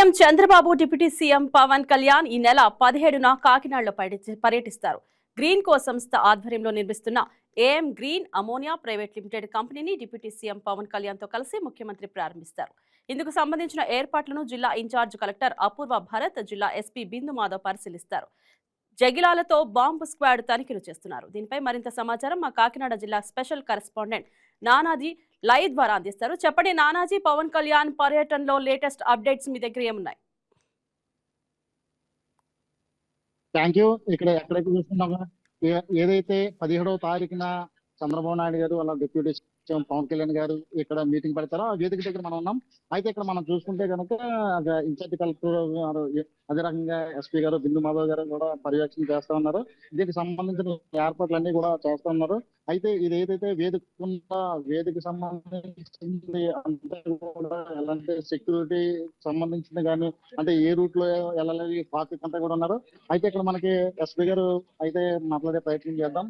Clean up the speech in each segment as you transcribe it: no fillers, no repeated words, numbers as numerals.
CM Chandrababu deputy CM Pawan Kalyan ఈ నెల 17న కాకినాడలో పర్యటిస్తారు. గ్రీన్ కో సంస్థ ఆధ్వర్యంలో నిర్మిస్తున్న AM green ammonia private limited కంపెనీని డిప్యూటీ సీఎం పవన్ కళ్యాణ్ తో కలిసి ముఖ్యమంత్రి ప్రారంభిస్తారు. ఇందుకు సంబంధించిన ఏర్పాట్లను జిల్లా ఇన్ఛార్జ్ కలెక్టర్ అపూర్వ భరత్, జిల్లా ఎస్పీ బిందు మాధవ్ పరిశీలిస్తారు. జగిలాలతో బాంబు స్క్వాడ్ తనిఖీలు చేస్తున్నారు. దీనిపై మరింత సమాచారం మా కాకినాడ జిల్లా స్పెషల్ కరెస్పాండెంట్ నానాజీ లైవ్ ద్వారా అందిస్తారు. చెప్పండి నానాజీ, పవన్ కళ్యాణ్ పర్యటనలో లేటెస్ట్ అప్డేట్స్ మీ దగ్గర ఏమున్నాయి? Thank you. ఇక్కడ ఎక్కడైతే చూస్తున్నామో ఏదైతే 17వ తారీఖున చంద్రబాబు నాయుడు గారు వాళ్ళ డిప్యూటీ సీఎం పవన్ కళ్యాణ్ గారు ఇక్కడ మీటింగ్ పెడతారో ఆ వేదిక దగ్గర మనం ఉన్నాం. అయితే ఇక్కడ మనం చూసుకుంటే కనుక ఇన్ఛార్జ్ కలెక్టర్ గారు, అదే రకంగా ఎస్పీ గారు, బిందు మాధవ్ గారు కూడా పర్యవేక్షణ చేస్తా ఉన్నారు. దీనికి సంబంధించిన ఏర్పాట్లన్నీ కూడా చేస్తా ఉన్నారు. అయితే ఇది ఏదైతే వేదిక సంబంధించింది అంతా కూడా ఎలాంటి సెక్యూరిటీ సంబంధించింది కానీ, అంటే ఏ రూట్ లో వెళ్ళాలి ట్రాఫిక్ అంతా కూడా ఉన్నారు. అయితే ఇక్కడ మనకి ఎస్పీ గారు అయితే మాట్లాడే ప్రయత్నం చేద్దాం.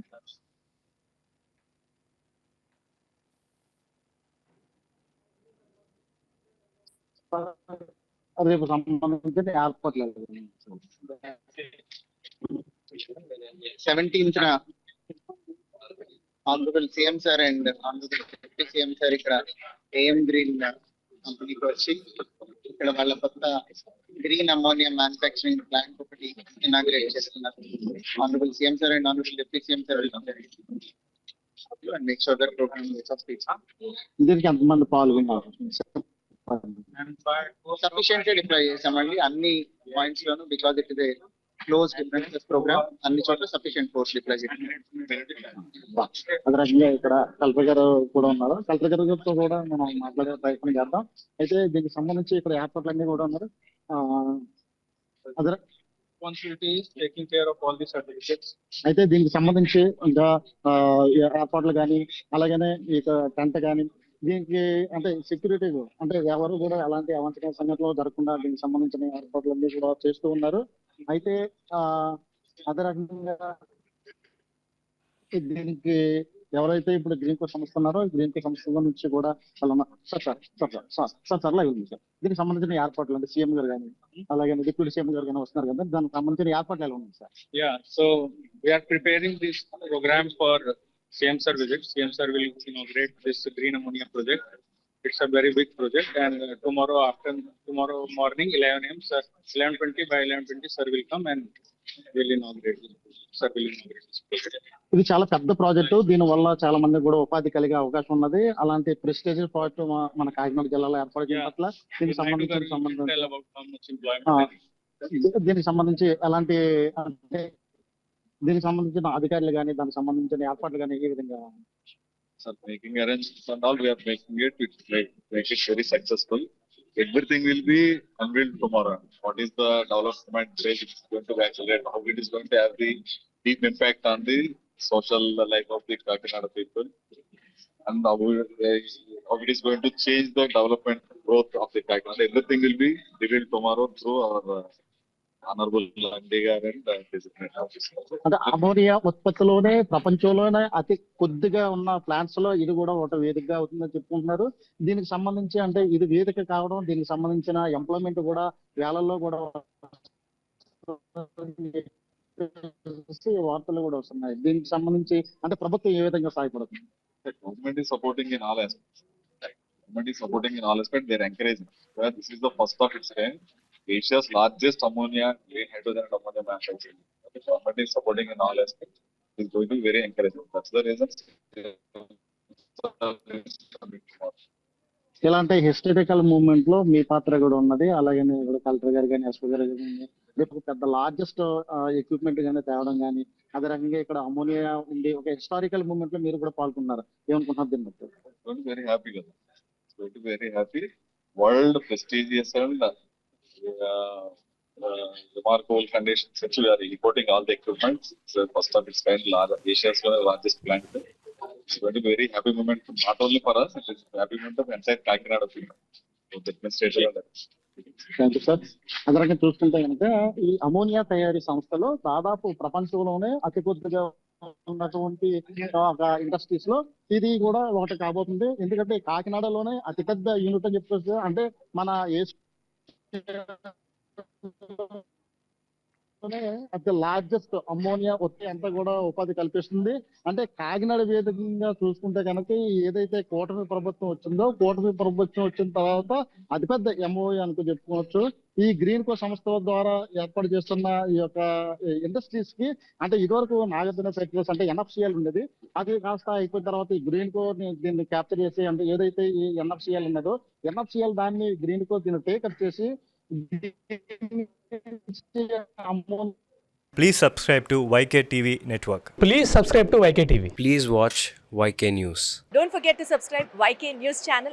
రేపు సంబంధించిన ఏర్పాట్లు 17th honourable CM sir and honourable deputy CM sir ఇక్కడ ఏఎం గ్రీన్ కంపెనీకి వచ్చి ఇక్కడ వాళ్ళ కొత్త గ్రీన్ అమోనియా మ్యానుఫ్యాక్చరింగ్ ప్లాంట్ ఒకటి ఇనాగ్రేట్ చేస్తున్నారు. Honourable CM sir and honourable deputy CM sir make sure that programme దీనికి ఎంతమంది పాల్గొన్నారు? సఫిషియెంట్ డిప్లాయ్ చేసామండి అన్ని పాయింట్స్ లోను, because it is a close difference programme. అన్ని చోట్ల సఫిషియెంట్ ఫోర్స్ డిప్లాయ్ చేసాం. అదే రకంగా ఇక్కడ కలెక్టర్ గారు కూడా ఉన్నారు. కలెక్టర్ గారితో కూడా మనం మాట్లాడే ప్రయత్నం చేద్దాం. అయితే దీనికి సంబంధించి ఇక్కడ ఏర్పాట్లన్నీ కూడా ఉన్నారు. అదే అయితే దీనికి సంబంధించి ఇంకా ఏర్పాట్లు కానీ, అలాగనే ఇక టెంట్ కానీ, దీనికి అంటే సెక్యూరిటీ అంటే ఎవరు కూడా ఎలాంటి అవాంఛనీయ సంఘటనలు జరగకుండా దీనికి సంబంధించిన ఏర్పాట్లన్నీ కూడా చేస్తూ ఉన్నారు. అయితే అదే రకంగా దీనికి ఎవరైతే ఇప్పుడు గ్రీన్ కో సంస్థ ఉన్నారో గ్రీన్ కో సంస్థ నుంచి కూడా వాళ్ళు సార్ లైవ్ ఉంది సార్. దీనికి సంబంధించిన ఏర్పాట్లు అంటే సీఎం గారు కానీ, అలాగే డిప్యూటీ సీఎం గారు కానీ వస్తున్నారు కదా, దానికి సంబంధించిన ఏర్పాట్లు ఎలా ఉంది sir? So we are preparing this program for CM sir visit. CM sir will inaugurate this green ammonia project. It's a very big project, and tomorrow morning 11 a.m. sir, 11:20 by 11:20 sir will come and will inaugurate. Sir will inaugurate this project. ఇది చాలా పెద్ద project. దీని వల్ల చాలా మంది కూడా ఉపాధి కలిగే అవకాశం ఉన్నది. అలాంటి ప్రెస్టేజ్ ప్రాజెక్టు మన కాకినాడ జిల్లాలో ఏర్పాటు చేయడం పట్ల దీనికి సంబంధించి ఎలాంటి అంటే దీనికి సంబంధించిన అధికారులు కానీ, దానికి సంబంధించిన ఏర్పాట్లు కానీ ఏ విధంగా? Sir, making arrangements and all, we are making it. Make it very successful. Everything will be unveiled tomorrow. What is the development rate it's going to accelerate? How it is going to have the deep impact on the social life of the Kakinada people, and how it is going to change the development growth of the Kakinada. Everything will be revealed tomorrow through our honorable MD and designate officer. అంటే ammonia ఉత్పత్తిలోనే ప్రపంచంలోనే అతి కొద్దిగా ఉన్న plants లో ఇది కూడా ఒక వేదికగా అవుతుందని చెప్పుకుంటున్నారు. దీనికి సంబంధించి అంటే ఇది వేదిక కావడం, దీనికి సంబంధించిన ఎంప్లాయ్మెంట్ కూడా వేలల్లో కూడా వార్తలు కూడా వస్తున్నాయి. దీనికి సంబంధించి అంటే ప్రభుత్వం ఏ విధంగా సహాయపడుతుంది? Government is supporting in all aspects. They are encouraging. This is the first of its kind. Asia's largest ammonia, green hydrogen and ammonia manufacturing. The government is supporting in all aspects. It's going to be very encouraging. That's the reason. ఇలాంటి historical movement లో మీ పాత్ర కూడా ఉన్నది. అలాగే collector గారు కానీ, SP గారు కానీ రేపు పెద్ద లార్జెస్ట్ ఎక్విప్మెంట్ కానీ తేవడం కానీ, అదే రకంగా ఇక్కడ అమోనియా ఉండి ఒక హిస్టారికల్ మూవ్మెంట్ లో మీరు కూడా పాల్గొన్నారు. ఏమనుకుంటున్నారు దీన్ని బట్టి? Very happy. It's going to be very happy. World prestigious and remarkable conditions. We are importing all the equipment. It's the first of its kind, Asia's largest plant. It's going to be very happy moment, not only for us, it is a happy moment of entire Kakinada people. Thank you sir. అదే రకంగా చూసుకుంటే కనుక ఈ ammonia తయారీ సంస్థలో దాదాపు ప్రపంచంలోనే అతి కొద్దిగా ఉన్నటువంటి ఇండస్ట్రీస్ లో ఇది కూడా ఒకటి కాబోతుంది. ఎందుకంటే కాకినాడలోనే అతిపెద్ద యూనిట్ అని చెప్పేసి అంటే మన అతి లార్జెస్ట్ అమ్మోనియా ఉత్పత్తి అంతా కూడా ఉపాధి కల్పిస్తుంది. అంటే కాకినాడ వేదికగా చూసుకుంటే కనుక ఏదైతే కూటమి ప్రభుత్వం వచ్చిందో, కూటమి ప్రభుత్వం వచ్చిన తర్వాత అతిపెద్ద ఎంఓఏ అనుకో చెప్పుకోవచ్చు. ఈ గ్రీన్ కో సంస్థ ద్వారా ఏర్పాటు చేస్తున్న ఈ యొక్క ఇండస్ట్రీస్ కి, అంటే ఇదివరకు నాగార్జున ఫ్యాక్టరీస్ అంటే ఎన్ఎఫ్సిఎల్ ఉండేది, అది కాస్త అయిపోయిన తర్వాత ఈ గ్రీన్ కో దీన్ని క్యాప్చర్ చేసి, అంటే ఏదైతే ఈ ఎన్ఎఫ్సిఎల్ ఉన్నదో ఎన్ఎఫ్సిఎల్ దాన్ని గ్రీన్ కో దీన్ని టేకప్ చేసి amount Please subscribe to YK TV Network. Please subscribe to YK TV. Please watch YK News. Don't forget to subscribe YK News channel